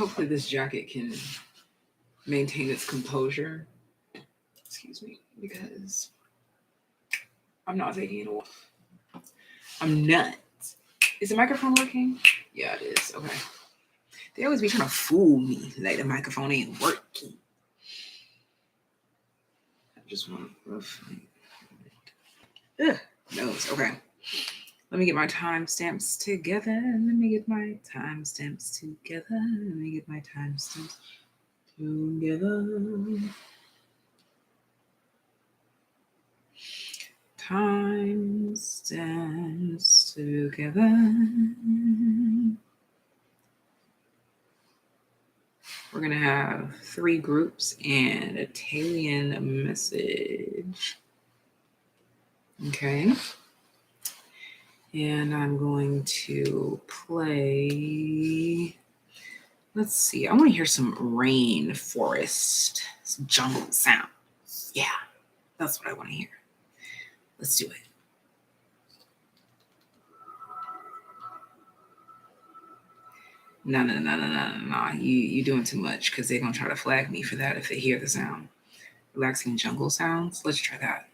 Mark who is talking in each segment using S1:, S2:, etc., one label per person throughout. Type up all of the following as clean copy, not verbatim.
S1: Hopefully this jacket can maintain its composure. Excuse me, because I'm not taking it off. I'm not. Is the microphone working? Yeah, it is. Okay. They always be trying to fool me like the microphone ain't working. I just want to rough. Nose. Okay. Let me get my timestamps together. Timestamps together. We're going to have 3 groups and a TAYlien message. Okay. And I'm going to play, let's see, I want to hear some rainforest, some jungle sounds. Yeah, that's what I want to hear. Let's do it. No. You doing too much because they're going to try to flag me for that if they hear the sound. Relaxing jungle sounds. Let's try that.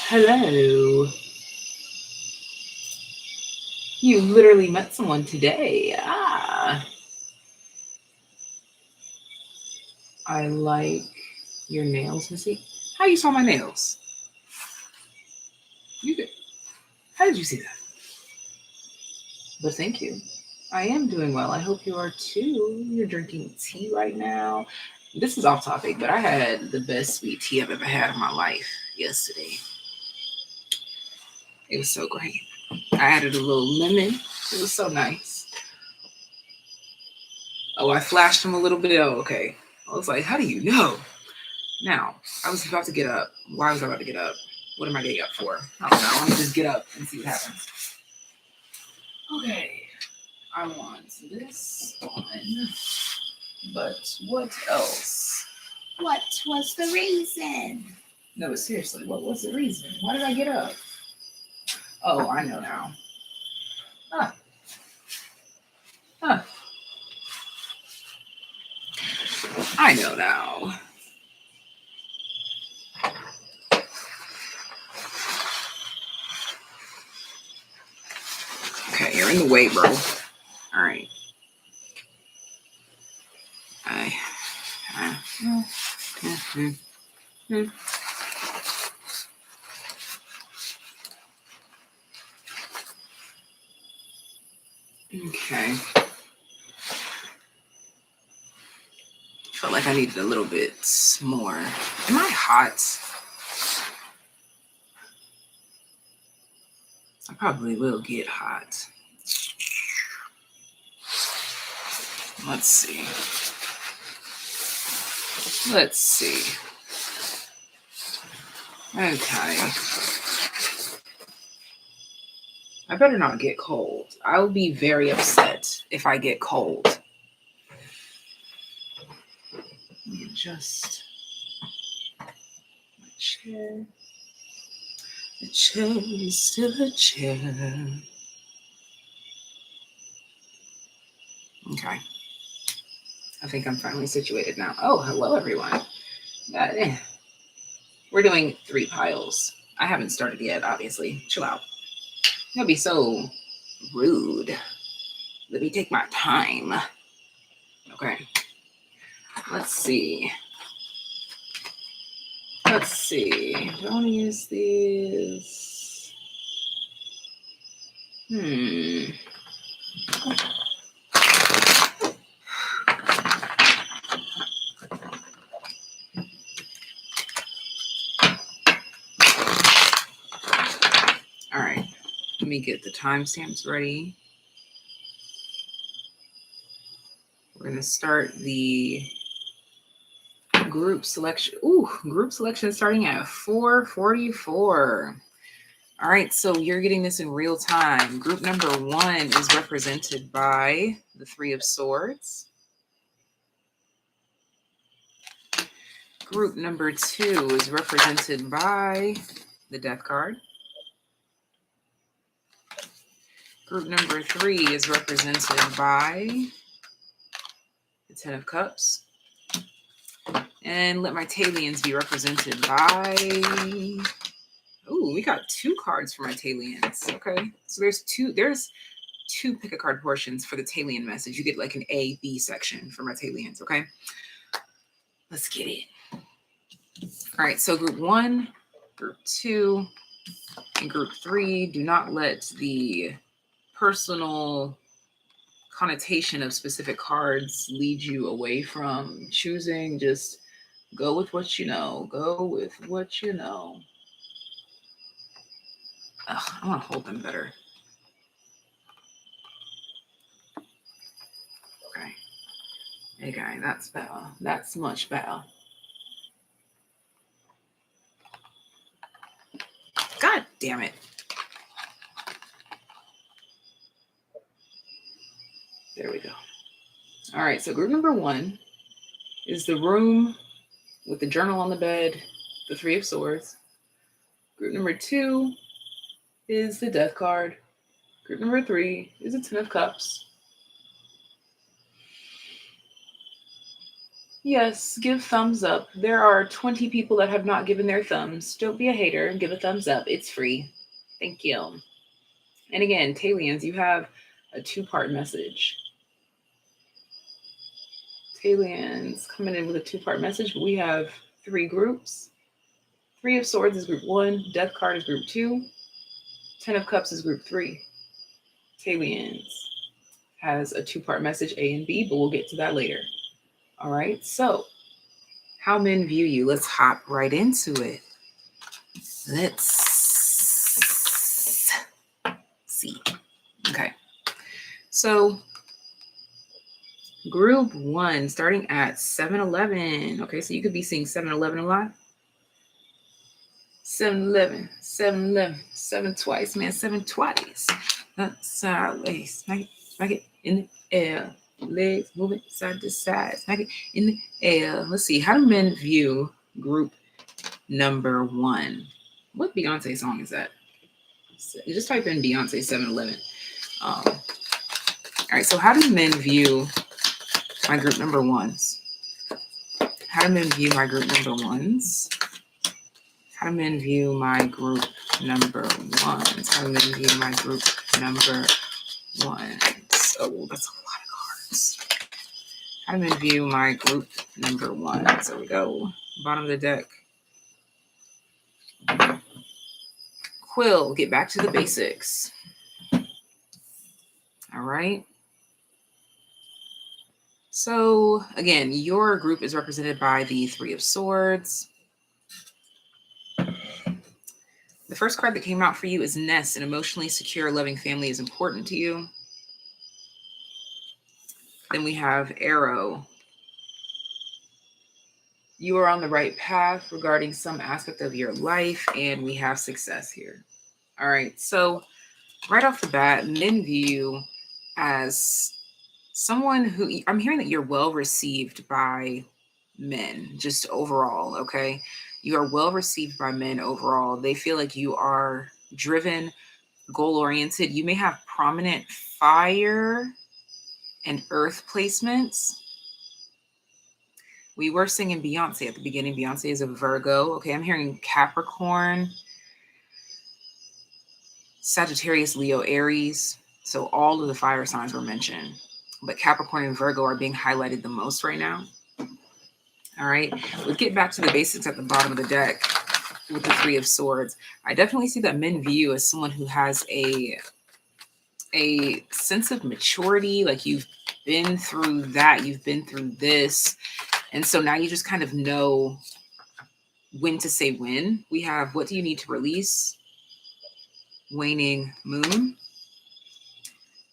S1: Hello. You literally met someone today. I like your nails, Missy. How you saw my nails? You did. How did you see that? But thank you. I am doing well. I hope you are too. You're drinking tea right now. This is off topic, but I had the best sweet tea I've ever had in my life yesterday. It was so great. I added a little lemon. It was so nice. Oh, I flashed him a little bit. Oh, okay. I was like, how do you know? Now, I was about to get up. Why was I about to get up? What am I getting up for? I don't know. I'm going to just get up and see what happens. Okay. I want this one. But what else? What was the reason? No, seriously, what was the reason? Why did I get up? Oh, I know now. I know now. Okay, you're in the way, bro. All right. Okay. Felt like I needed a little bit more. Am I hot? I probably will get hot. Let's see. Okay. I better not get cold. I will be very upset if I get cold. Let me adjust my chair. The chair is still a chair. Okay. I think I'm finally situated now. Oh, hello, everyone. We're doing 3 piles. I haven't started yet, obviously. Chill out. That'd be so rude. Let me take my time. Okay. Let's see. Do I want to use these? All right. Let me get the timestamps ready. We're going to start the group selection. Ooh, group selection starting at 4:44. All right, so you're getting this in real time. Group number 1 is represented by the 3 of Swords. Group number 2 is represented by the Death card. Group number 3 is represented by the 10 of Cups. And let my TAYliens be represented by... Ooh, we got 2 cards for my TAYliens. Okay, so there's two pick a card portions for the TAYlien message. You get like an A, B section for my TAYliens, okay? Let's get it. All right, so group 1, group 2, and group 3, do not let the personal connotation of specific cards lead you away from choosing. Just go with what you know. Go with what you know. Ugh, I want to hold them better. Okay. Okay, that's better. That's much better. God damn it. There we go. All right, so group number 1 is the room with the journal on the bed, the 3 of Swords. Group number 2 is the Death card. Group number 3 is the 10 of Cups. Yes, give thumbs up. There are 20 people that have not given their thumbs. Don't be a hater. Give a thumbs up. It's free. Thank you. And again, TAYliens, you have a 2-part message. TAYliens coming in with a 2-part message, but we have 3 groups. 3 of Swords is group 1. Death card is group 2. 10 of Cups is group 3. TAYliens has a 2-part message, A and B, but we'll get to that later. All right, so how men view you. Let's hop right into it. Let's see. Okay, so group 1 starting at 7-11. Okay, so you could be seeing 7-11 a lot. 7-11, 7-11, 7 twice, man, 7 twice. Sideways, smack it in the air. Legs moving side to side, smack it in the air. Let's see, how do men view group number 1? What Beyonce song is that? Just type in Beyonce 7-11. All right, so how do men view my group number 1s? How do men view my group number 1s? How do men view my group number 1s? How do men view my group number 1s? Oh, that's a lot of cards. How do men view my group number 1s? There we go. Bottom of the deck. Quill, get back to the basics. All right. So again, your group is represented by the 3 of Swords. The first card that came out for you is Nest. An emotionally secure, loving family is important to you. Then we have Arrow. You are on the right path regarding some aspect of your life, and we have Success here. All right, so right off the bat, men view you as someone who, I'm hearing that you're well received by men, just overall, okay? You are well received by men overall. They feel like you are driven, goal-oriented. You may have prominent fire and earth placements. We were singing Beyonce at the beginning. Beyonce is a Virgo. Okay, I'm hearing Capricorn, Sagittarius, Leo, Aries. So all of the fire signs were mentioned. But Capricorn and Virgo are being highlighted the most right now. All right, we'll get back to the basics at the bottom of the deck with the 3 of Swords. I definitely see that men view you as someone who has a sense of maturity. Like you've been through that, you've been through this. And so now you just kind of know when to say when. We have, what do you need to release? Waning Moon.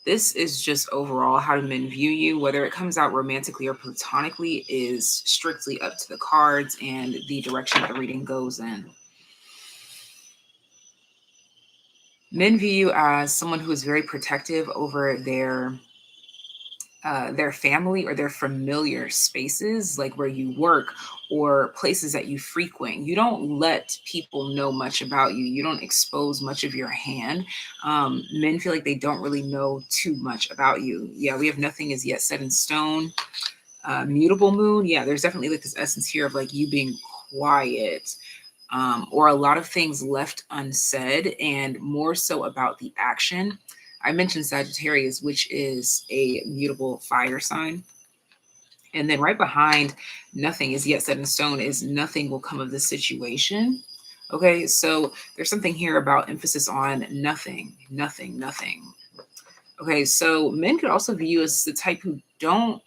S1: This is just overall how do men view you. Whether it comes out romantically or platonically is strictly up to the cards and the direction that the reading goes in. Men view you as someone who is very protective over their their family or their familiar spaces, like where you work or places that you frequent. You don't let people know much about you. You don't expose much of your hand. Men feel like they don't really know too much about you. Yeah, we have nothing is yet set in stone. Mutable moon. Yeah, there's definitely like this essence here of like you being quiet. Or a lot of things left unsaid, and more so about the action. I mentioned Sagittarius, which is a mutable fire sign. And then right behind nothing is yet set in stone is nothing will come of this situation. Okay, so there's something here about emphasis on nothing, nothing, nothing. Okay, so men could also view you as the type who don't,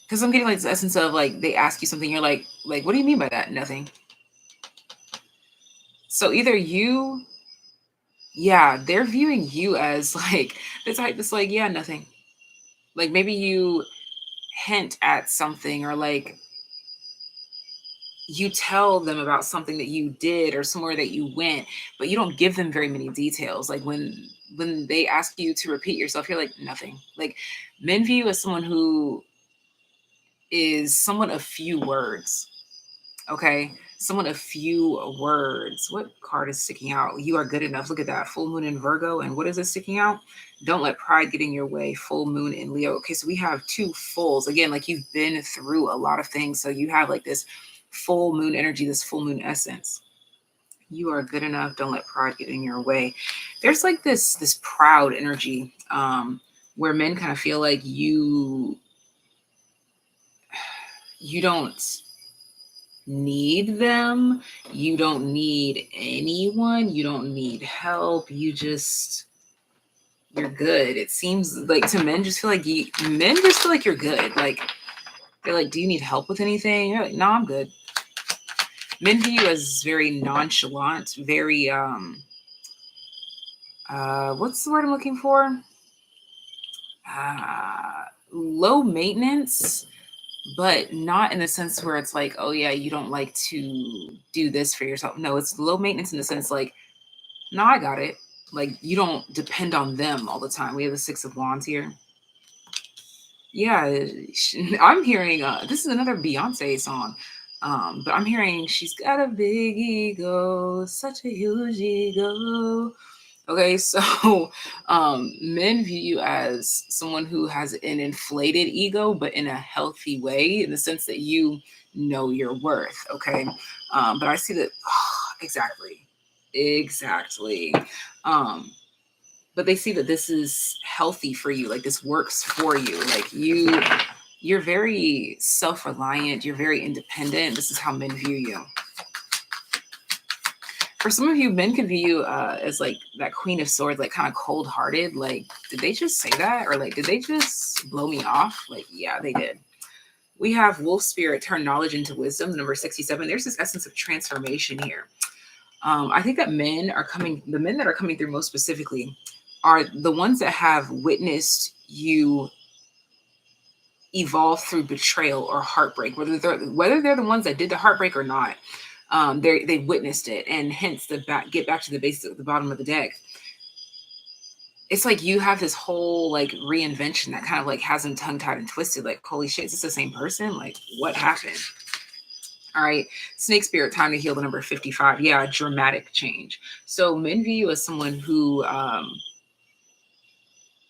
S1: because I'm getting like this essence of like they ask you something, you're like, what do you mean by that? Nothing. So either you, yeah, they're viewing you as like the type that's like, yeah, nothing. Like maybe you hint at something or like you tell them about something that you did or somewhere that you went, but you don't give them very many details. Like when they ask you to repeat yourself, you're like, nothing. Like men view you as someone who is someone of few words. Okay. Someone of few words. What card is sticking out? You are good enough. Look at that. Full moon in Virgo. And what is it sticking out? Don't let pride get in your way. Full moon in Leo. Okay. So we have two fulls. Again, like you've been through a lot of things. So you have like this full moon energy, this full moon essence. You are good enough. Don't let pride get in your way. There's like this proud energy where men kind of feel like you don't need them. You don't need anyone. You don't need help. You're good. It seems like to men just feel like men just feel like you're good. Like they're like, do you need help with anything? You're like, no, I'm good. Men view you as very nonchalant, very what's the word I'm looking for? Low maintenance, but not in the sense where it's like, oh yeah, you don't like to do this for yourself. No, it's low maintenance in the sense like, no, I got it. Like you don't depend on them all the time. We have the Six of Wands here. Yeah, I'm hearing this is another Beyonce song. But I'm hearing she's got a big ego, such a huge ego. Okay, so men view you as someone who has an inflated ego, but in a healthy way, in the sense that you know your worth. Okay, but I see that exactly. Um, but they see that this is healthy for you, like this works for you, like you're very self-reliant, you're very independent. This is how men view you. For some of you, men could view you as like that Queen of Swords, like kind of cold-hearted. Like, did they just say that? Or like, did they just blow me off? Like, yeah, they did. We have Wolf Spirit, turn knowledge into wisdom, number 67. There's this essence of transformation here. I think that the men that are coming through most specifically are the ones that have witnessed you evolve through betrayal or heartbreak, whether they're the ones that did the heartbreak or not. They witnessed it, and hence get back to the basics at the bottom of the deck. It's like you have this whole like reinvention that kind of like has them tongue tied and twisted. Like, holy shit, is this the same person? Like, what happened? All right, Snake Spirit, time to heal, the number 55. Yeah, dramatic change. So men view you as someone who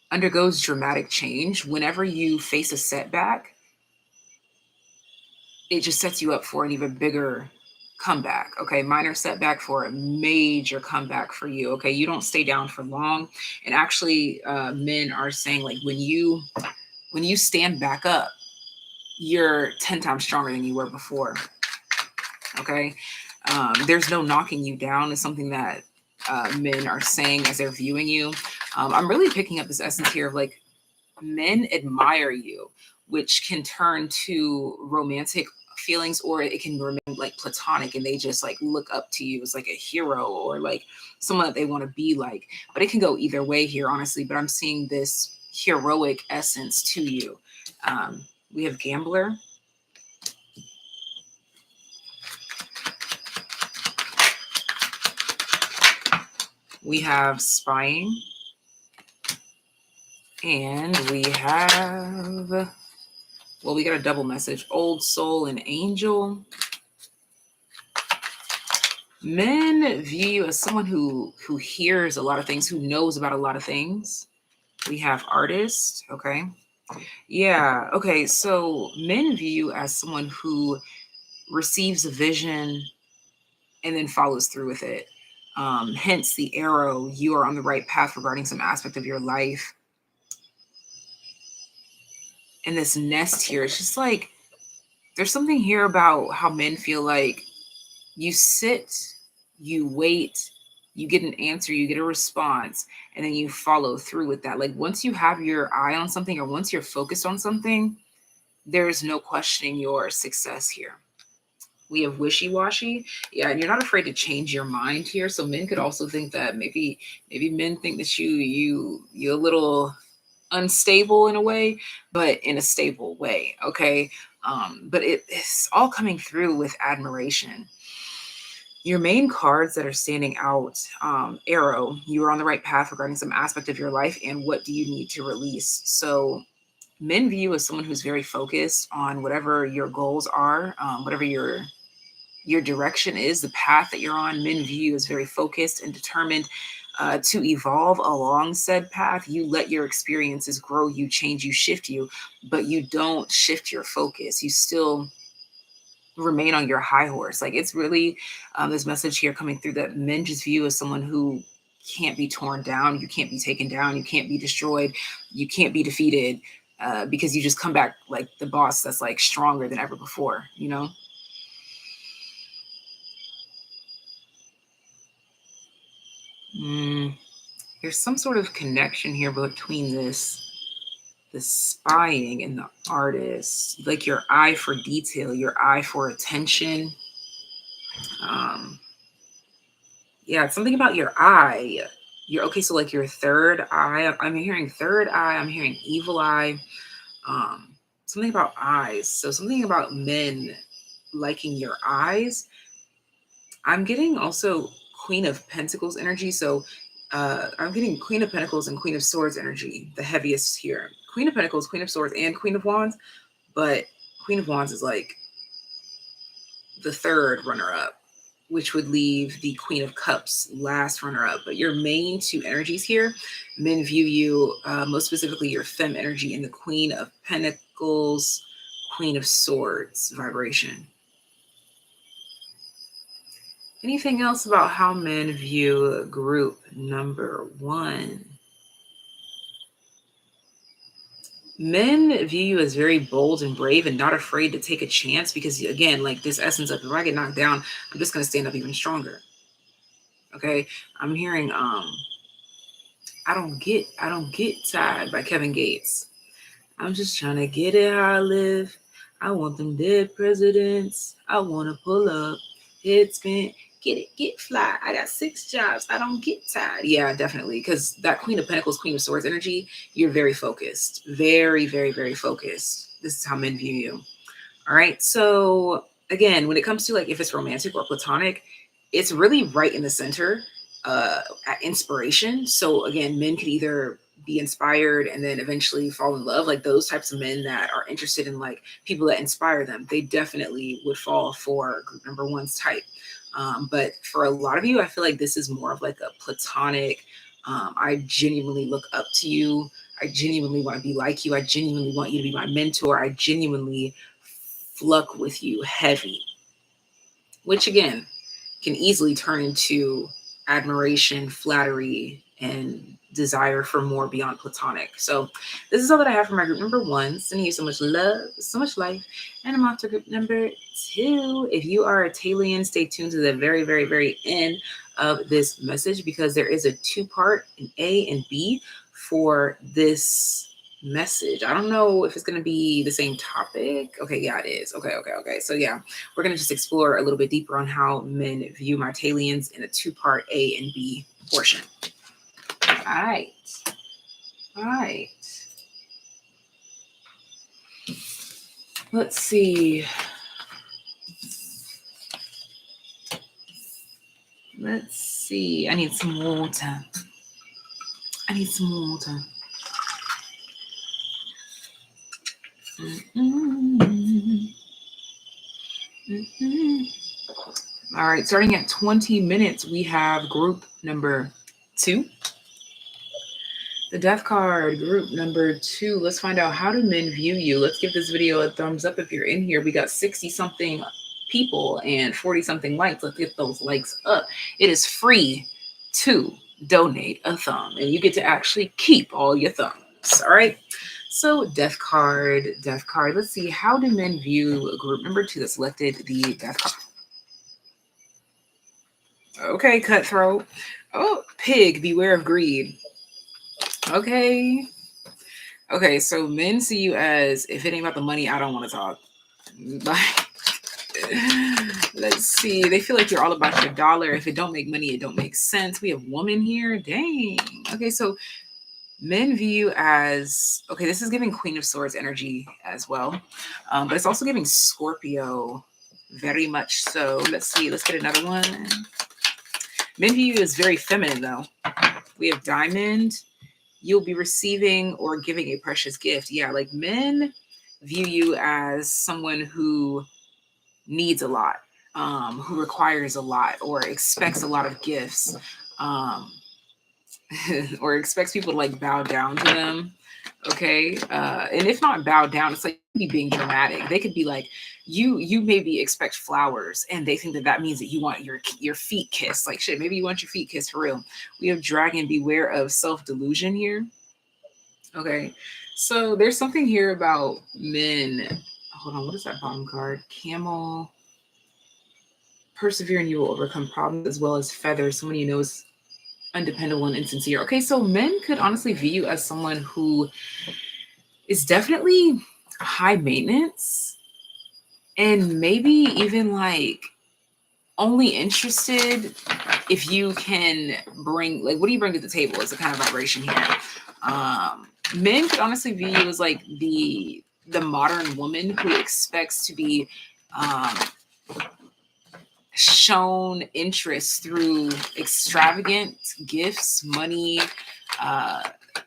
S1: undergoes dramatic change. Whenever you face a setback, it just sets you up for an even bigger comeback. Okay, minor setback for a major comeback for you. Okay, you don't stay down for long. And actually, men are saying like when you stand back up, you're 10 times stronger than you were before. Okay, there's no knocking you down is something that men are saying as they're viewing you. I'm really picking up this essence here of like men admire you, which can turn to romantic feelings, or it can remain like platonic and they just like look up to you as like a hero or like someone that they want to be like. But it can go either way here, honestly. But I'm seeing this heroic essence to you. We have Gambler. We have Spying. And we have, well, we got a double message, old soul and angel. Men view you as someone who hears a lot of things, who knows about a lot of things. We have artist, okay. Yeah, okay, so men view you as someone who receives a vision and then follows through with it. Hence the arrow, you are on the right path regarding some aspect of your life. And this nest here, it's just like, there's something here about how men feel like you sit, you wait, you get an answer, you get a response, and then you follow through with that. Like once you have your eye on something or once you're focused on something, there's no questioning your success here. We have wishy-washy. Yeah, and you're not afraid to change your mind here. So men could also think that maybe men think that you're a little unstable in a way, but in a stable way. Okay. But it's all coming through with admiration. Your main cards that are standing out, arrow, you are on the right path regarding some aspect of your life, and what do you need to release? So men view you as someone who's very focused on whatever your goals are, whatever your direction is, the path that you're on. Men view you as very focused and determined to evolve along said path. You let your experiences grow you, change you, shift you, but you don't shift your focus. You still remain on your high horse. Like it's really this message here coming through that men just view as someone who can't be torn down, you can't be taken down, you can't be destroyed, you can't be defeated, because you just come back like the boss that's like stronger than ever before, you know? There's some sort of connection here between the spying and the artist, like your eye for detail, your eye for attention. Yeah, it's something about your eye. You're okay. So like your third eye, I'm hearing third eye. I'm hearing evil eye. Something about eyes. So something about men liking your eyes. I'm getting also Queen of Pentacles energy. So I'm getting Queen of Pentacles and Queen of Swords energy, the heaviest here. Queen of Pentacles, Queen of Swords, and Queen of Wands. But Queen of Wands is like the third runner-up, which would leave the Queen of Cups last runner-up. But your main two energies here, men view you, most specifically your femme energy in the Queen of Pentacles, Queen of Swords vibration. Anything else about how men view group number one? Men view you as very bold and brave and not afraid to take a chance because, again, like this essence of if I get knocked down, I'm just going to stand up even stronger. Okay. I'm hearing, I don't get tired by Kevin Gates. I'm just trying to get it how I live. I want them dead presidents. I want to pull up, head spin, get it, get fly. I got 6 jobs. I don't get tired. Yeah, definitely. Because that Queen of Pentacles, Queen of Swords energy, you're very focused. Very, very, very focused. This is how men view you. All right. So again, when it comes to like if it's romantic or platonic, it's really right in the center at inspiration. So again, men could either be inspired and then eventually fall in love. Like those types of men that are interested in like people that inspire them, they definitely would fall for group number one's type. But for a lot of you, I feel like this is more of like a platonic, I genuinely look up to you. I genuinely want to be like you. I genuinely want you to be my mentor. I genuinely fluck with you heavy, which again can easily turn into admiration, flattery, and desire for more beyond platonic. So this is all that I have for my group number one. Sending you so much love, so much life. And I'm off to group number two. If you are a TAYliens, stay tuned to the very, very, very end of this message because there is a 2-part, an A and B for this message. I don't know if it's going to be the same topic. Okay, yeah, it is. Okay. So yeah, we're going to just explore a little bit deeper on how men view my TAYliens in a 2-part A and B portion. All right. Let's see. I need some water. All right, starting at 20 minutes, we have group number 2. The death card, group number 2. Let's find out, how do men view you? Let's give this video a thumbs up if you're in here. We got 60 something people and 40 something likes. Let's get those likes up. It is free to donate a thumb, and you get to actually keep all your thumbs. All right. So death card, death card. Let's see, how do men view group number 2 that selected the death card? Okay, cutthroat. Oh, pig, beware of greed. Okay. Okay, so men see you as, if it ain't about the money, I don't want to talk. Like, let's see. They feel like you're all about your dollar. If it don't make money, it don't make sense. We have woman here. Dang. Okay, so men view you as, okay, this is giving Queen of Swords energy as well. But it's also giving Scorpio very much so. Let's see. Let's get another one. Men view you as very feminine, though. We have Diamond. You'll be receiving or giving a precious gift. Yeah, like men view you as someone who needs a lot, who requires a lot, or expects a lot of gifts, or expects people to like bow down to them. Okay. And if not bow down, it's like being dramatic. They could be like, you maybe expect flowers, and they think that that means that you want your feet kissed. Like, shit, maybe you want your feet kissed for real. We have Dragon, beware of self-delusion here. Okay. So there's something here about men. Hold on, what is that bottom card? Camel. Persevere and you will overcome problems, as well as feathers. Someone you know is undependable and insincere. Okay, so men could honestly view you as someone who is definitely high maintenance, and maybe even like only interested if you can bring, like, what do you bring to the table is the kind of vibration here. Men could honestly view you as like the modern woman who expects to be shown interest through extravagant gifts, money,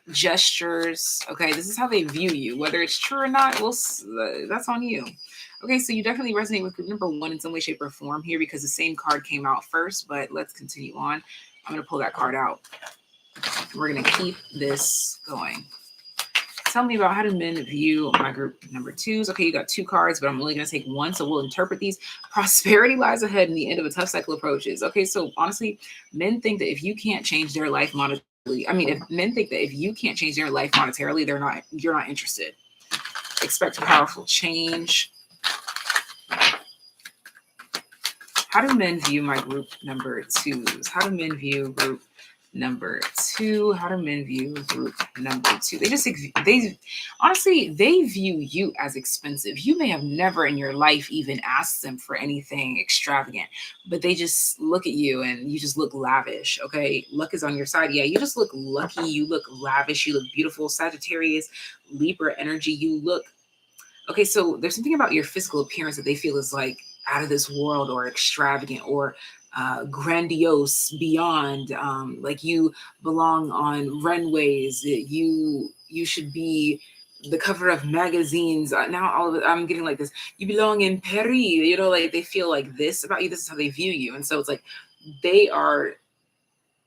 S1: gestures. Okay, this is how they view you. Whether it's true or not, that's on you. Okay, so you definitely resonate with group number 1 in some way, shape, or form here, because the same card came out first. But let's continue on. I'm going to pull that card out. We're going to keep this going. Tell me about, how do men view my group number 2s? Okay, you got 2 cards, but I'm only going to take 1, so we'll interpret these. Prosperity lies ahead, and the end of a tough cycle approaches. Okay, so honestly, men think that if you can't change their life monetarily, if men think that if you can't change their life monetarily, you're not interested. Expect powerful change. How do men view my group number 2s? How do men view group number 2? How do men view group number 2? They honestly, they view you as expensive. You may have never in your life even asked them for anything extravagant, but they just look at you and you just look lavish. Okay, luck is on your side. Yeah, you just look lucky. You look lavish. You look beautiful. Sagittarius, Libra energy. You look okay. So there's something about your physical appearance that they feel is like out of this world, or extravagant, or grandiose, beyond, like you belong on runways. You should be the cover of magazines. Now I'm getting like this, you belong in Paris, you know, like they feel like this about you. This is how they view you. And so it's like they are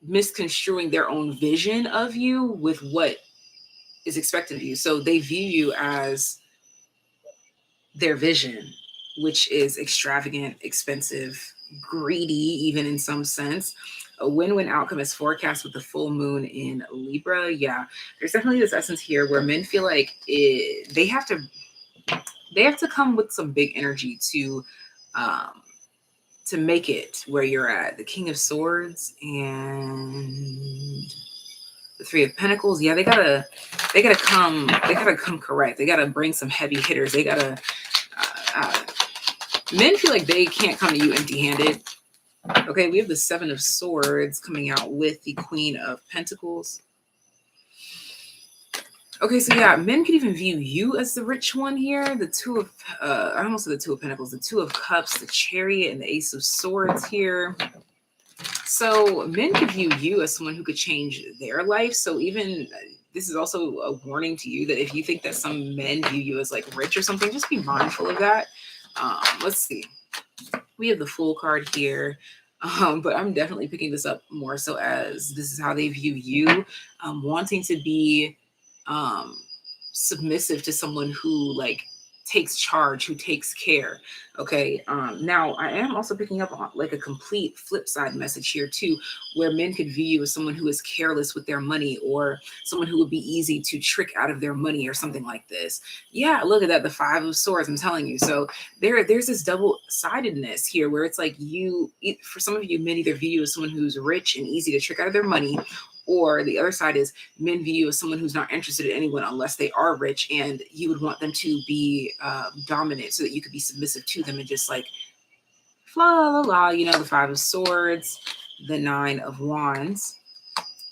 S1: misconstruing their own vision of you with what is expected of you. So they view you as their vision, which is extravagant, expensive, greedy, even in some sense. A win-win outcome is forecast with the full moon in Libra. Yeah, there's definitely this essence here where men feel like they have to come with some big energy to make it where you're at. The King of Swords and the 3 of Pentacles. Yeah, they gotta come correct. They gotta bring some heavy hitters. They gotta men feel like they can't come to you empty-handed. Okay, we have the 7 of Swords coming out with the Queen of Pentacles. Okay, so yeah, men could even view you as the rich one here. The 2 of, I almost said the 2 of Pentacles, the 2 of Cups, the Chariot, and the Ace of Swords here. So men could view you as someone who could change their life. So even this is also a warning to you that if you think that some men view you as like rich or something, just be mindful of that. Let's see. We have the Fool card here. But I'm definitely picking this up more so as this is how they view you, wanting to be submissive to someone who like takes charge, who takes care. Okay. Now I am also picking up on like a complete flip side message here too, where men could view you as someone who is careless with their money, or someone who would be easy to trick out of their money or something like this. Yeah, look at that, the Five of Swords, I'm telling you. So there's this double-sidedness here where it's like for some of you, men either view you as someone who's rich and easy to trick out of their money, or the other side is men view you as someone who's not interested in anyone unless they are rich, and you would want them to be dominant so that you could be submissive to them and just like la la la, you know, the Five of Swords, the Nine of Wands,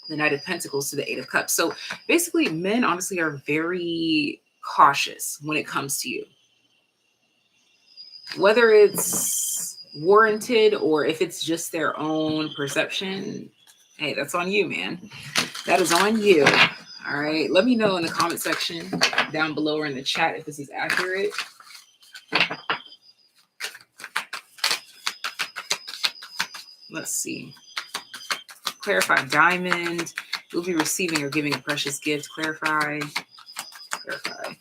S1: the Knight of Pentacles to the Eight of Cups. So basically, men honestly are very cautious when it comes to you. Whether it's warranted or if it's just their own perception, hey, that's on you, man. That is on you. All right. Let me know in the comment section down below or in the chat if this is accurate. Let's see. Clarify Diamond. You'll be receiving or giving a precious gift. Clarify. Clarify.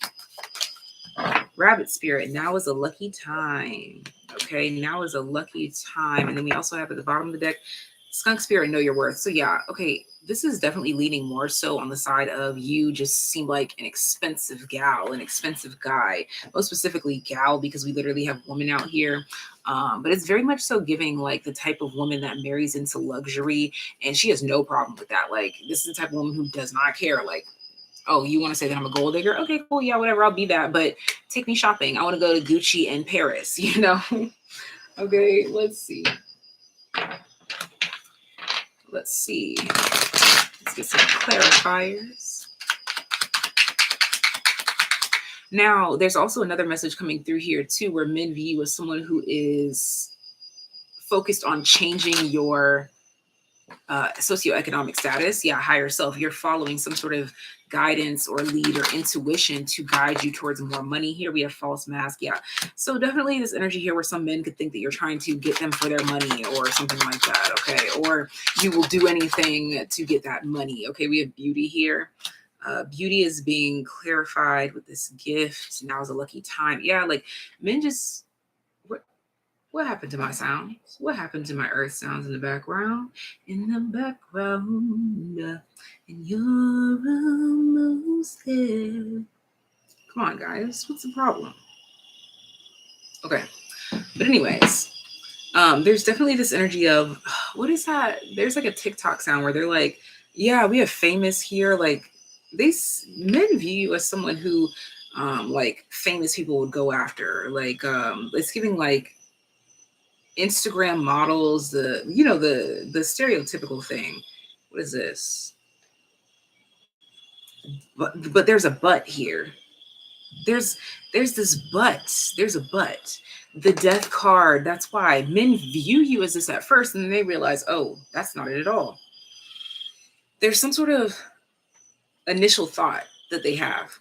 S1: Rabbit Spirit. Now is a lucky time. Okay. Now is a lucky time. And then we also have at the bottom of the deck, Skunk Spirit, know your worth. So yeah, okay, this is definitely leaning more so on the side of you just seem like an expensive gal, an expensive guy, most specifically gal, because we literally have women out here. But it's very much so giving like the type of woman that marries into luxury, and she has no problem with that. Like, this is the type of woman who does not care. Like, oh, you want to say that I'm a gold digger? Okay, cool. Yeah, whatever. I'll be that. But take me shopping. I want to go to Gucci in Paris, you know? Okay, let's see. Let's see. Let's get some clarifiers. Now, there's also another message coming through here too, where men view you as someone who is focused on changing your socioeconomic status. Yeah, higher self. You're following some sort of guidance or lead or intuition to guide you towards more money. Here we have False Mask. Yeah, so definitely this energy here where some men could think that you're trying to get them for their money or something like that. Okay, or you will do anything to get that money. Okay, we have Beauty here. Beauty is being clarified with this gift. Now is a lucky time. Yeah, like men just, what happened to my sounds? What happened to my earth sounds in the background? In the background, and you're almost there. Come on, guys. What's the problem? Okay. But anyways, there's definitely this energy of, what is that? There's like a TikTok sound where they're like, yeah, we have famous here. Like, men view you as someone who, like, famous people would go after. Like, it's giving like Instagram models, the stereotypical thing. What is this? But there's a but here. There's this but. There's a but. The Death card. That's why men view you as this at first, and then they realize, oh, that's not it at all. There's some sort of initial thought that they have,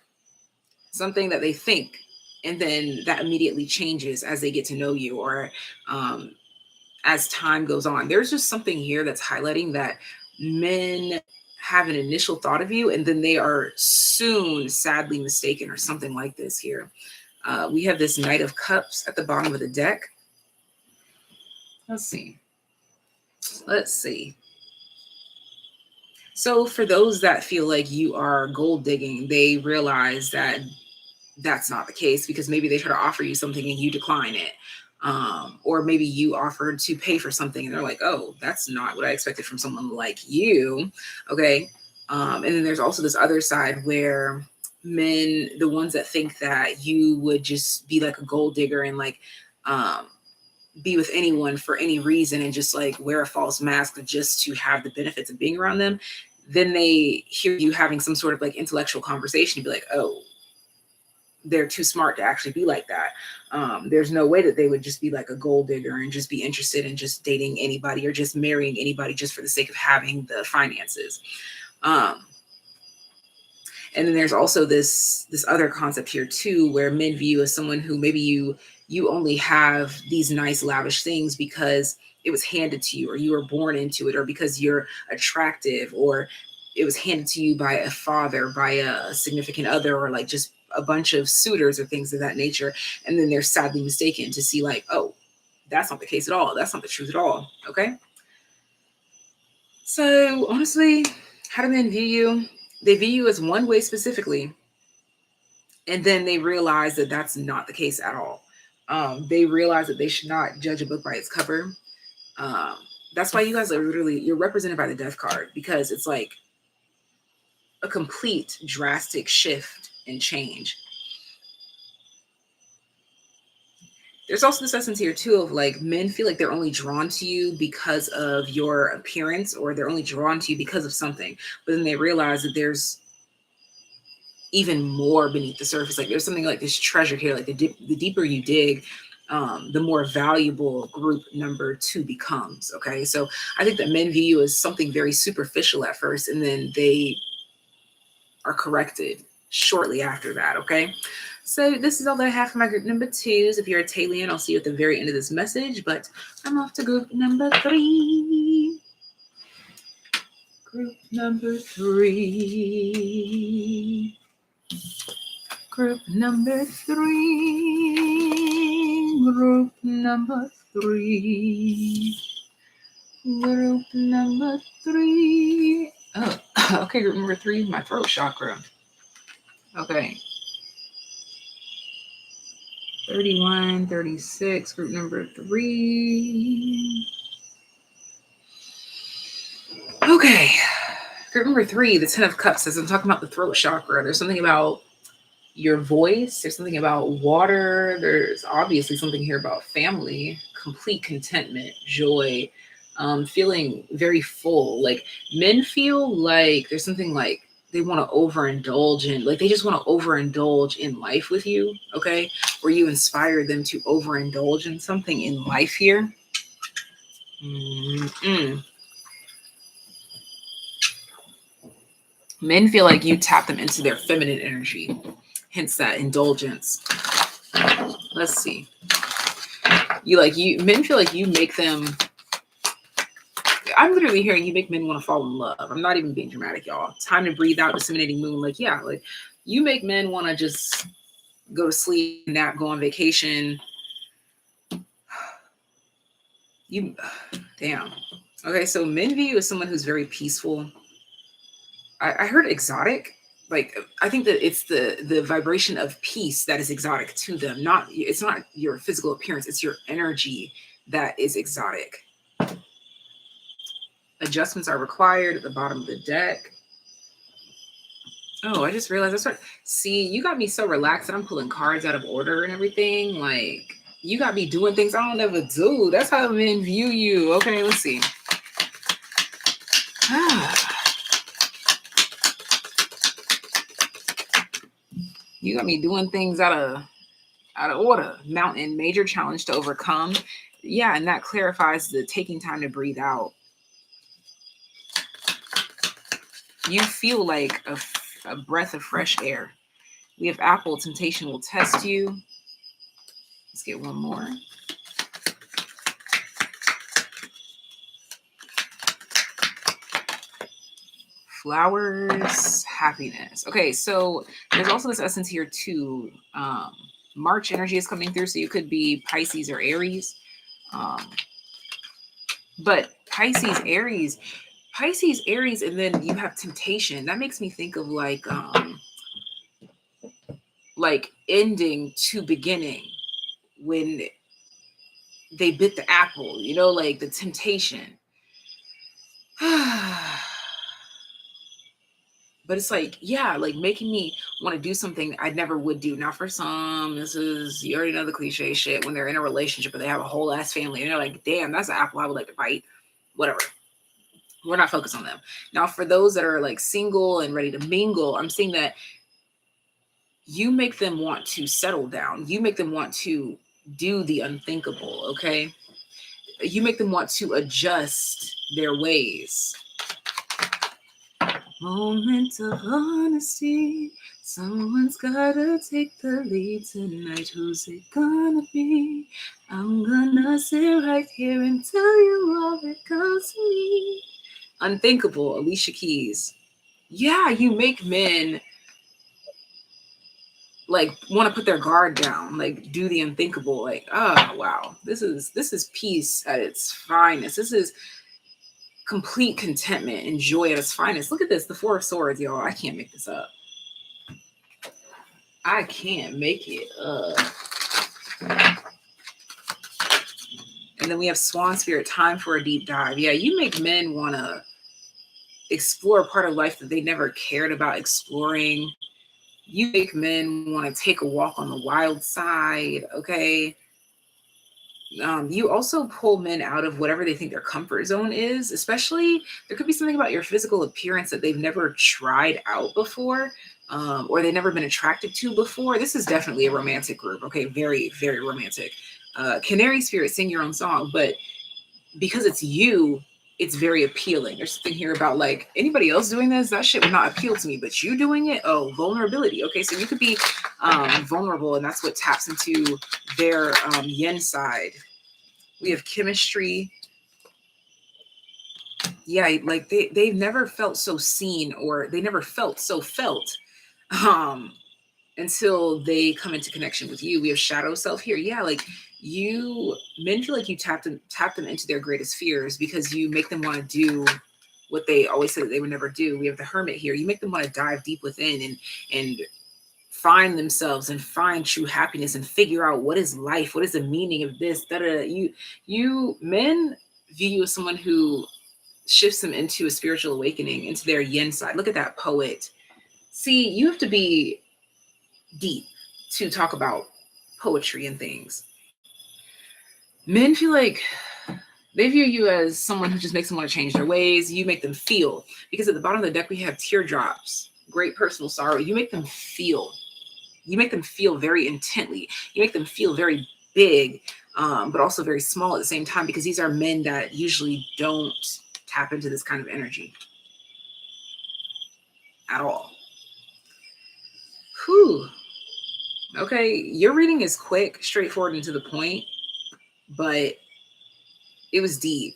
S1: something that they think, and then that immediately changes as they get to know you, or as time goes on. There's just something here that's highlighting that men have an initial thought of you, and then they are soon sadly mistaken, or something like this here. We have this Knight of Cups at the bottom of the deck. Let's see. Let's see. So for those that feel like you are gold digging, they realize that that's not the case, because maybe they try to offer you something and you decline it. Or maybe you offered to pay for something and they're like, oh, that's not what I expected from someone like you. Okay. And then there's also this other side where men, the ones that think that you would just be like a gold digger and like be with anyone for any reason and just like wear a false mask just to have the benefits of being around them, then they hear you having some sort of like intellectual conversation and be like, oh, they're too smart to actually be like that. There's no way that they would just be like a gold digger and just be interested in just dating anybody or just marrying anybody just for the sake of having the finances. And then there's also this other concept here too, where men view you as someone who maybe you only have these nice lavish things because it was handed to you, or you were born into it, or because you're attractive, or it was handed to you by a father, by a significant other, or like just a bunch of suitors or things of that nature. And then they're sadly mistaken to see like, oh, that's not the case at all. That's not the truth at all. Okay. So honestly, how do men view you? They view you as one way specifically, and then they realize that that's not the case at all. They realize that they should not judge a book by its cover. Um, that's why you guys are literally, you're represented by the death card, because it's like a complete drastic shift and change. There's also this essence here too of like men feel like they're only drawn to you because of your appearance, or they're only drawn to you because of something. But then they realize that there's even more beneath the surface. Like there's something like this treasure here. Like the deeper you dig, the more valuable group number 2 becomes. Okay. So I think that men view you as something very superficial at first, and then they are corrected shortly after that. Okay. So this is all that I have for my group number 2s. If you're a TAYlien, I'll see you at the very end of this message, but I'm off to group number 3. Group number 3. Group number 3. Group number 3. Group number 3. Oh, okay. Group number 3, my throat chakra. Okay. 31, 36, group number 3. Okay. Group number 3, the 10 of Cups. As I'm talking about the throat chakra, there's something about your voice. There's something about water. There's obviously something here about family, complete contentment, joy, feeling very full. Like men feel like there's something like they want to overindulge in, like they just want to overindulge in life with you. Okay. Where you inspire them to overindulge in something in life here. Men feel like you tap them into their feminine energy, hence that indulgence. Let's see. Men feel like you make them, I'm literally hearing you make men want to fall in love. I'm not even being dramatic, y'all. Time to breathe out, disseminating moon. Like, yeah, like you make men want to just go to sleep, nap, go on vacation. Damn. Okay, so men view you as someone who's very peaceful. I heard exotic. Like, I think that it's the vibration of peace that is exotic to them. It's not your physical appearance, it's your energy that is exotic. Adjustments are required at the bottom of the deck. Oh, I just realized see, you got me so relaxed that I'm pulling cards out of order and everything. Like, you got me doing things I don't ever do. That's how men view you. Okay, let's see. You got me doing things out of order. Mountain, major challenge to overcome. Yeah, and that clarifies the taking time to breathe out. You feel like a breath of fresh air. We have Apple, temptation will test you. Let's get one more. Flowers, happiness. Okay, so there's also this essence here too. March energy is coming through, so you could be Pisces or Aries. But Pisces, Aries, and then you have temptation. That makes me think of like ending to beginning when they bit the apple, you know, like the temptation. But it's like, yeah, like making me want to do something I never would do. Now, for some, you already know the cliche shit when they're in a relationship and they have a whole ass family and they're like, damn, that's an apple I would like to bite. Whatever. We're not focused on them. Now, for those that are like single and ready to mingle, I'm seeing that you make them want to settle down. You make them want to do the unthinkable, okay? You make them want to adjust their ways. Moment of honesty. Someone's gotta take the lead tonight. Who's it gonna be? I'm gonna sit right here and tell you all that comes to me. Unthinkable, Alicia Keys. Yeah, you make men like want to put their guard down, like do the unthinkable. Like, oh wow, this is peace at its finest. This is complete contentment and joy at its finest. Look at this, the Four of Swords, y'all. I can't make this up. I can't make it up. And then we have Swan Spirit, time for a deep dive. Yeah, you make men want to explore a part of life that they never cared about exploring. You make men want to take a walk on the wild side, okay? You also pull men out of whatever they think their comfort zone is, especially there could be something about your physical appearance that they've never tried out before, or they've never been attracted to before. This is definitely a romantic group, okay? Very, very romantic. Canary Spirit, sing your own song, but because it's you, it's very appealing. There's something here about like anybody else doing this, that shit would not appeal to me, but you doing it, oh, vulnerability. Okay, so you could be vulnerable, and that's what taps into their yin side. We have chemistry. Yeah, like they've never felt so seen, or they never felt so felt until they come into connection with you. We have shadow self here. Yeah, like men feel like you tap them into their greatest fears because you make them want to do what they always said that they would never do. We have the Hermit here. You make them want to dive deep within and find themselves and find true happiness and figure out what is life, what is the meaning of this. You men view you as someone who shifts them into a spiritual awakening, into their yin side. Look at that poet. See, you have to be deep to talk about poetry and things. Men feel like they view you as someone who just makes them want to change their ways. You make them feel, because at the bottom of the deck, we have teardrops, great personal sorrow. You make them feel. You make them feel very intently. You make them feel very big, but also very small at the same time, because these are men that usually don't tap into this kind of energy at all. Whew. Okay, your reading is quick, straightforward, and to the point, but it was deep.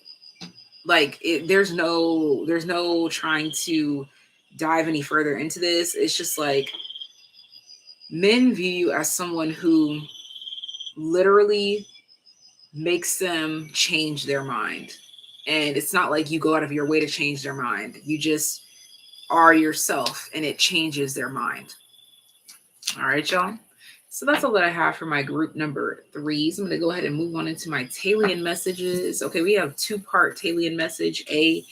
S1: Like there's no trying to dive any further into this. It's just like men view you as someone who literally makes them change their mind. And it's not like you go out of your way to change their mind. You just are yourself and it changes their mind. All right, y'all. So that's all that I have for my group number 3. So I'm going to go ahead and move on into my TAYliens messages. Okay, we have 2-part TAYliens message, A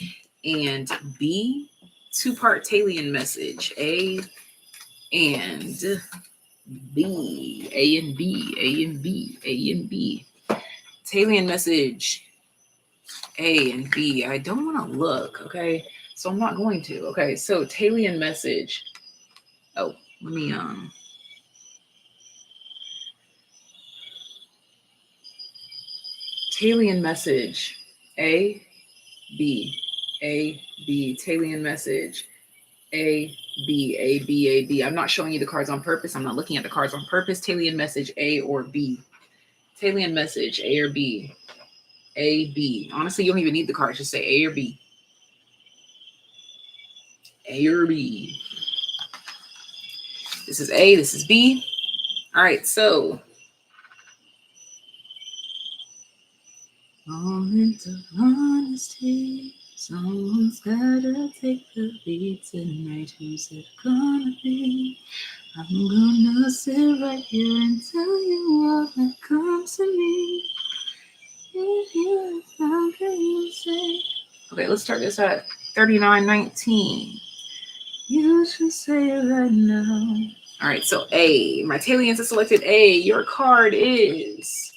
S1: and B. 2-part TAYliens message, A and B. A and B, A and B, A and B. TAYliens message, A and B. I don't want to look, okay? So I'm not going to. Okay, so TAYliens message. Oh, let me TAYliens message, A, B, A, B. TAYliens message, A, B, A, B, A, B. I'm not showing you the cards on purpose. I'm not looking at the cards on purpose. TAYliens message, A or B. TAYliens message, A or B. A, B. Honestly, you don't even need the cards. Just say A or B. A or B. This is A. This is B. All right, so moment of honesty. Someone's gotta take the lead tonight. Who's it gonna be? I'm gonna sit right here and tell you all that comes to me. If you how can you say? Okay, let's start this at 39:19. You should say it right now. All right, so A. My TAYliens has selected A. Your card is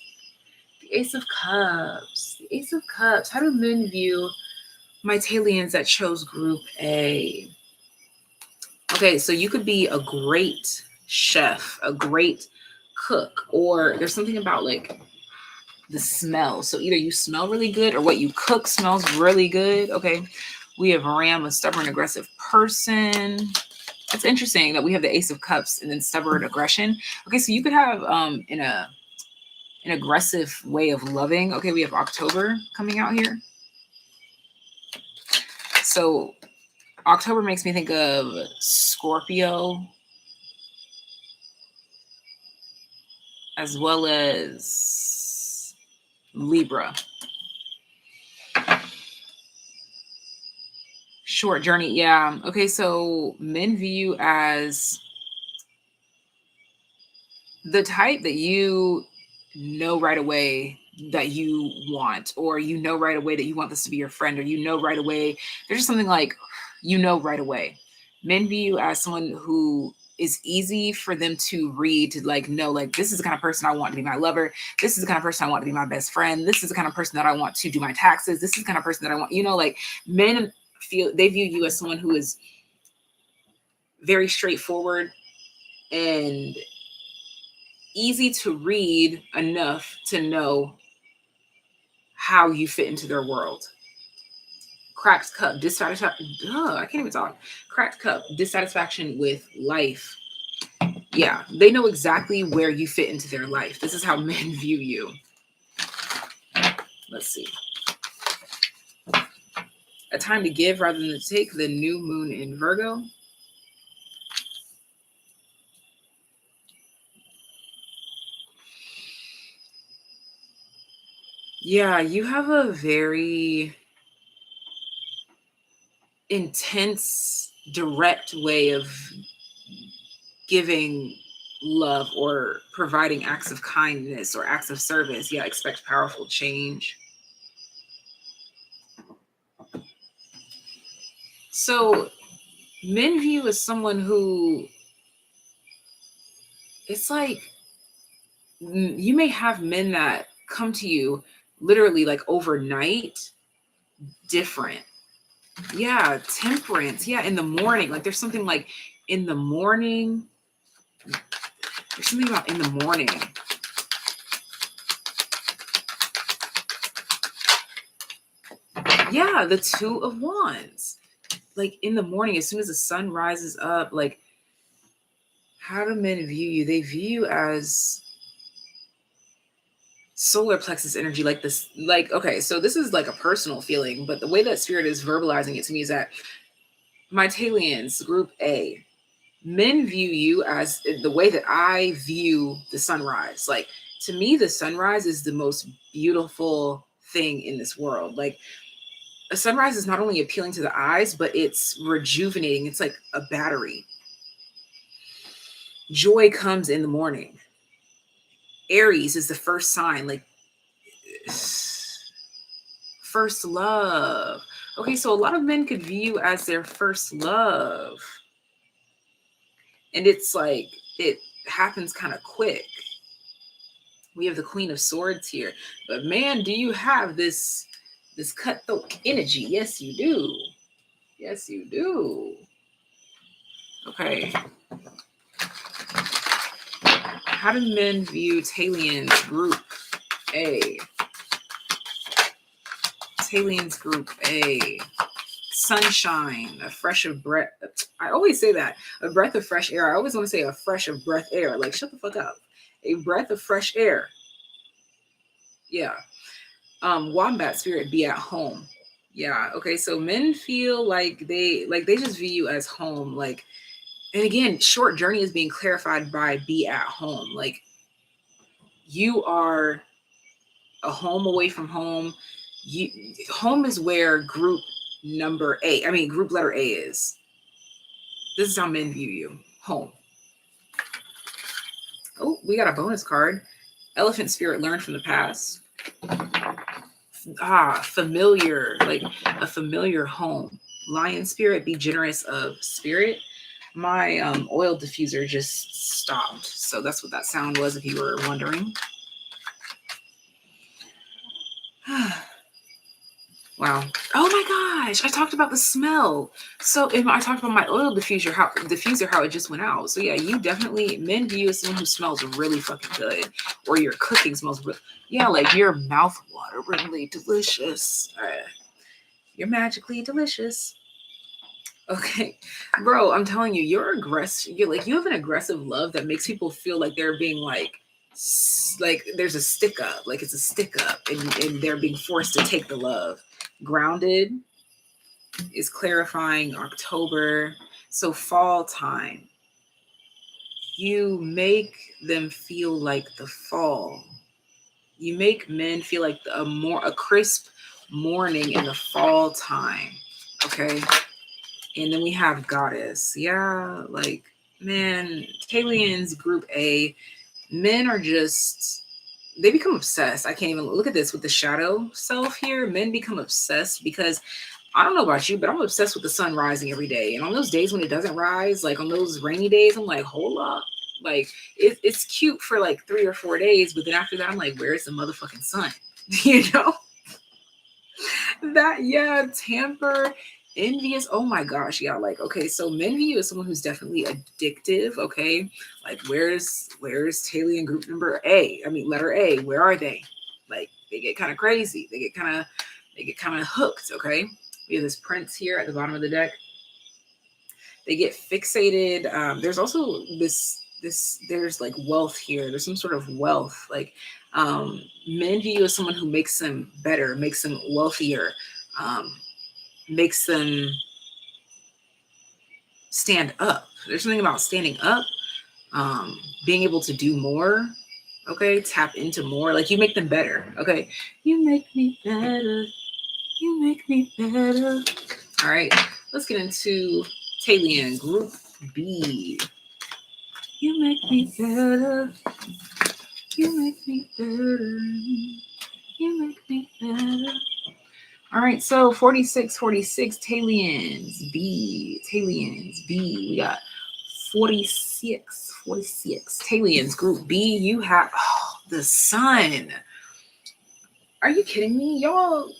S1: the Ace of Cups. The Ace of Cups. How do men view my TAYliens that chose Group A? Okay, so you could be a great chef, a great cook, or there's something about like the smell. So either you smell really good or what you cook smells really good. Okay. We have Ram, a stubborn, aggressive person. It's interesting that we have the Ace of Cups and then stubborn aggression. Okay, so you could have an aggressive way of loving. Okay, we have October coming out here. So October makes me think of Scorpio as well as Libra. Short journey. Yeah. Okay, so men view you as the type that you know right away that you want, or you know right away that you want this to be your friend, or you know right away. There's just something like, you know right away. Men view you as someone who is easy for them to read, to like know, like, this is the kind of person I want to be my lover. This is the kind of person I want to be my best friend. This is the kind of person that I want to do my taxes. This is the kind of person that I want, like men they view you as someone who is very straightforward and easy to read enough to know how you fit into their world. Cracked cup, dissatisfaction. I can't even talk. Cracked cup, dissatisfaction with life. Yeah, they know exactly where you fit into their life. This is how men view you. Let's see. A time to give rather than to take, the new moon in Virgo. Yeah, you have a very intense, direct way of giving love or providing acts of kindness or acts of service. Yeah, expect powerful change. So men view you as someone who, it's like, you may have men that come to you literally like overnight, different. Yeah, temperance. Yeah, in the morning. Like there's something like in the morning. There's something about in the morning. Yeah, the Two of Wands. Like in the morning, as soon as the sun rises up, like, how do men view you? They view you as solar plexus energy, like this. Like, okay, so this is like a personal feeling, but the way that spirit is verbalizing it to me is that my TAYliens, group A, men view you as the way that I view the sunrise. Like, to me, the sunrise is the most beautiful thing in this world. Like, a sunrise is not only appealing to the eyes, but it's rejuvenating. It's like a battery. Joy comes in the morning. Aries is the first sign, like first love. Okay, so a lot of men could view you as their first love. And it's like, it happens kind of quick. We have the Queen of Swords here. But man, do you have this cutthroat energy? Yes, you do. Yes, you do. Okay. How do men view TAYliens group A? TAYliens group A. Sunshine, a fresh of breath. I always say that. A breath of fresh air. I always want to say a fresh of breath air. Like, shut the fuck up. A breath of fresh air. Yeah. Wombat spirit, be at home. Yeah. Okay. So men feel like they just view you as home. Like, and again, short journey is being clarified by be at home. Like, you are a home away from home. Home is where group letter A is. This is how men view you. Home. Oh, we got a bonus card. Elephant spirit, learn from the past. Familiar, like a familiar home. Lion spirit, be generous of spirit. My oil diffuser just stopped. So that's what that sound was, if you were wondering. Wow. Oh my gosh. I talked about the smell. So I talked about my oil diffuser, how it just went out. So yeah, you definitely, men view you as someone who smells really fucking good. Or your cooking smells really, yeah, like your mouth wateringly delicious. You're magically delicious. Okay, bro, I'm telling you, you're aggressive. You're like, you have an aggressive love that makes people feel like they're being like there's a stick up, like it's a stick up, and they're being forced to take the love. Grounded is clarifying October, so fall time. You make them feel like the fall. You make men feel like a crisp morning in the fall time. Okay. And then we have goddess. Yeah, like, man, TAYliens group A, men are just, they become obsessed. I can't even look at this with the shadow self here. Men become obsessed because I don't know about you, but I'm obsessed with the sun rising every day. And on those days when it doesn't rise, like on those rainy days, I'm like, hold up. Like, it's cute for like 3 or 4 days, but then after that, I'm like, where's the motherfucking sun? You know? That, yeah, tamper, envious. Oh my gosh, yeah. Like, okay, so men view you as someone who's definitely addictive. Okay, like where's TAYliens group number A? I mean, letter A. Where are they? Like, they get kind of crazy. They get kind of hooked. Okay, we have this prince here at the bottom of the deck. They get fixated. There's also there's like wealth here. There's some sort of wealth. Like, men view you as someone who makes them better, makes them wealthier, makes them stand up. There's something about standing up, being able to do more. Okay, tap into more. Like, you make them better. Okay, you make me better. You make me better. All right, let's get into TAYliens group B. You make me better. You make me better. You make me better. All right, so 46, TAYliens B. TAYliens B. We got 46. TAYliens group B. You have the sun. Are you kidding me? Y'all,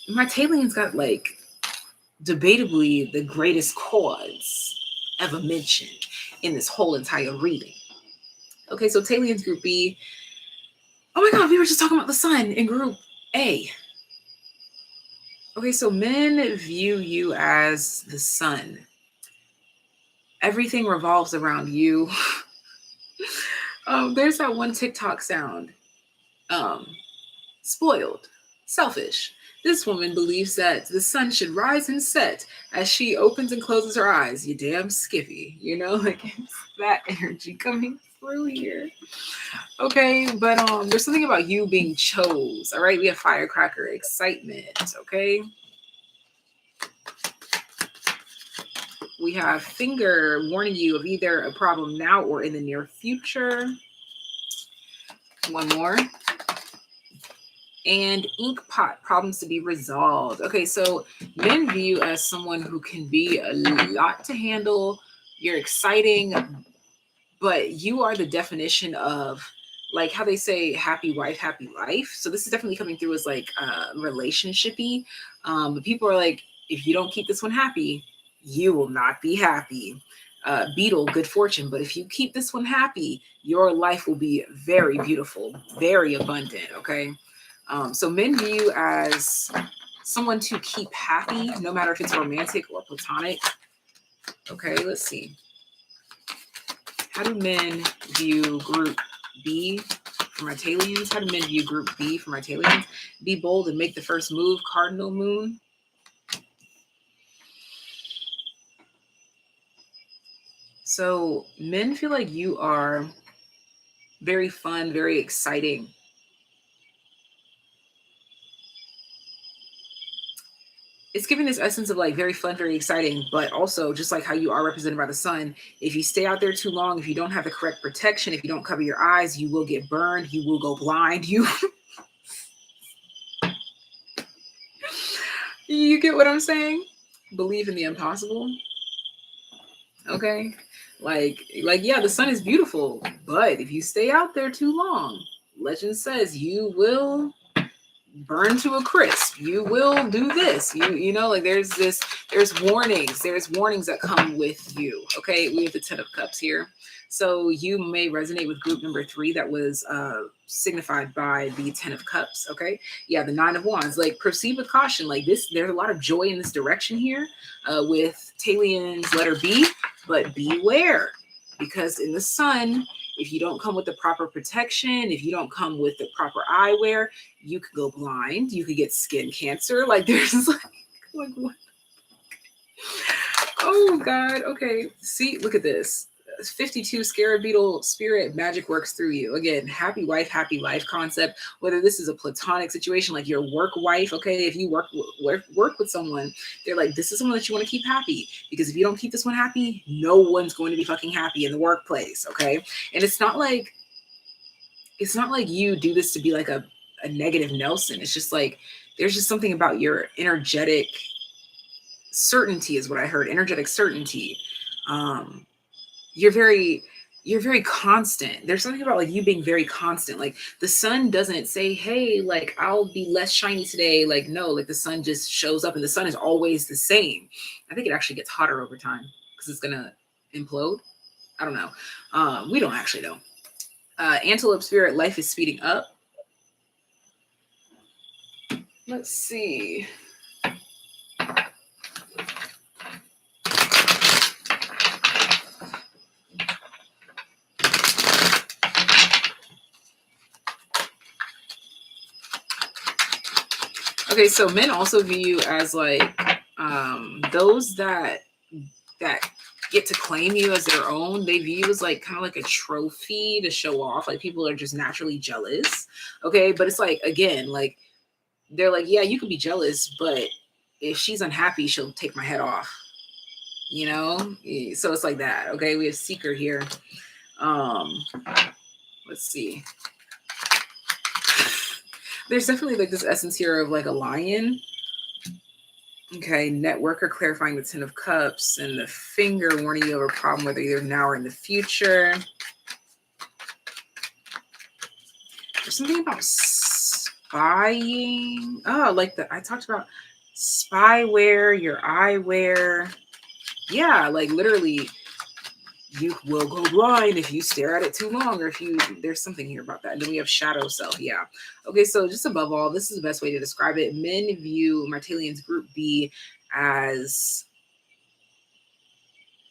S1: my TAYliens got like debatably the greatest chords ever mentioned in this whole entire reading. Okay, so TAYliens group B. Oh my God, we were just talking about the sun in group A. Okay, so men view you as the sun. Everything revolves around you. There's that one TikTok sound. Spoiled, selfish. This woman believes that the sun should rise and set as she opens and closes her eyes. You damn skippy, you know, like it's that energy coming through here. Okay, but there's something about you being chose. All right, we have firecracker, excitement. Okay, we have finger warning you of either a problem now or in the near future. One more. And ink pot, problems to be resolved. Okay, so men view you as someone who can be a lot to handle. You're exciting, but you are the definition of, like how they say happy wife, happy life. So this is definitely coming through as like relationshipy. But people are like, if you don't keep this one happy, you will not be happy. Beetle, good fortune. But if you keep this one happy, your life will be very beautiful, very abundant. Okay. So men view you as someone to keep happy, no matter if it's romantic or platonic. Okay, let's see. How do men view group B for my TAYliens? How do men view group B for my TAYliens? Be bold and make the first move, cardinal moon. So men feel like you are very fun, very exciting. It's giving this essence of like very fun, very exciting, but also just like how you are represented by the sun. If you stay out there too long, if you don't have the correct protection, if you don't cover your eyes, you will get burned. You will go blind. You get what I'm saying? Believe in the impossible. Okay. Like, yeah, the sun is beautiful, but if you stay out there too long, legend says you will burn to a crisp. You will do this. You know, like there's warnings. There's warnings that come with you. Okay, we have the 10 of Cups here. So you may resonate with group number 3 that was signified by the 10 of Cups. Okay, yeah, the 9 of Wands. Like proceed with caution. Like this, there's a lot of joy in this direction here with TAYliens letter B, but beware, because in the Sun, if you don't come with the proper protection, if you don't come with the proper eyewear, you could go blind. You could get skin cancer. Like there's like what? Oh God. Okay. See, look at this. 52 Scarab Beetle spirit magic works through you. Again, happy wife, happy life concept. Whether this is a platonic situation, like your work wife, okay, if you work with someone, they're like, this is someone that you want to keep happy, because if you don't keep this one happy, no one's going to be fucking happy in the workplace, okay? And it's not like you do this to be like a negative Nelson. It's just like there's just something about your energetic certainty is what I heard. Energetic certainty. You're very constant. There's something about like you being very constant. Like the Sun doesn't say, hey, like I'll be less shiny today. Like no, like the Sun just shows up, and the Sun is always the same. I think it actually gets hotter over time because it's gonna implode. I don't know. We don't actually know. Antelope spirit, life is speeding up. Let's see. Okay, so men also view you as like those that get to claim you as their own. They view you as like kind of like a trophy to show off. Like people are just naturally jealous. Okay, but it's like, again, like they're like, yeah, you can be jealous, but if she's unhappy, she'll take my head off. You know? So it's like that. Okay, we have Seeker here. Let's see. There's definitely like this essence here of like a lion. Okay, networker clarifying the 10 of Cups, and the finger warning you of a problem, whether either now or in the future. There's something about spying. Oh, like I talked about spyware, your eyewear. Yeah, like literally you will go blind if you stare at it too long, or if you, there's something here about that. And then we have shadow self. Yeah. Okay. So just above all, this is the best way to describe it. Men view my TAYliens group B as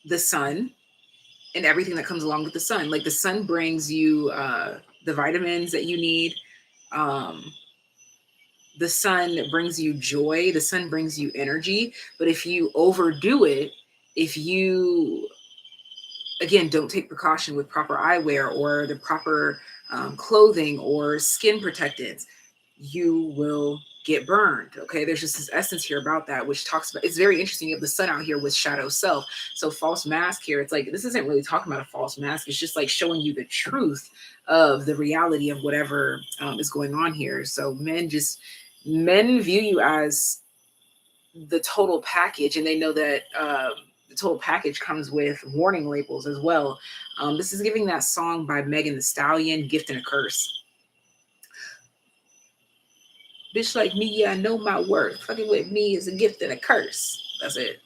S1: the Sun and everything that comes along with the Sun. Like the Sun brings you the vitamins that you need. The Sun brings you joy. The Sun brings you energy. But if you overdo it, if you, again, don't take precaution with proper eyewear or the proper clothing or skin protectants, you will get burned. Okay, there's just this essence here about that, which talks about, it's very interesting. You have the Sun out here with shadow self. So false mask here, it's like, this isn't really talking about a false mask. It's just like showing you the truth of the reality of whatever is going on here. So men view you as the total package, and they know that the total package comes with warning labels as well. This is giving that song by Megan Thee Stallion, Gift and a Curse. Bitch like me, yeah, I know my worth. Fucking with me is a gift and a curse. That's it.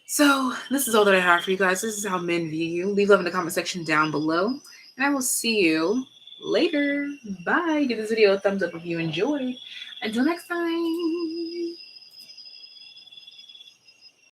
S1: So this is all that I have for you guys. This is how men view you. Leave love in the comment section down below, and I will see you later. Bye. Give this video a thumbs up if you enjoyed. Until next time.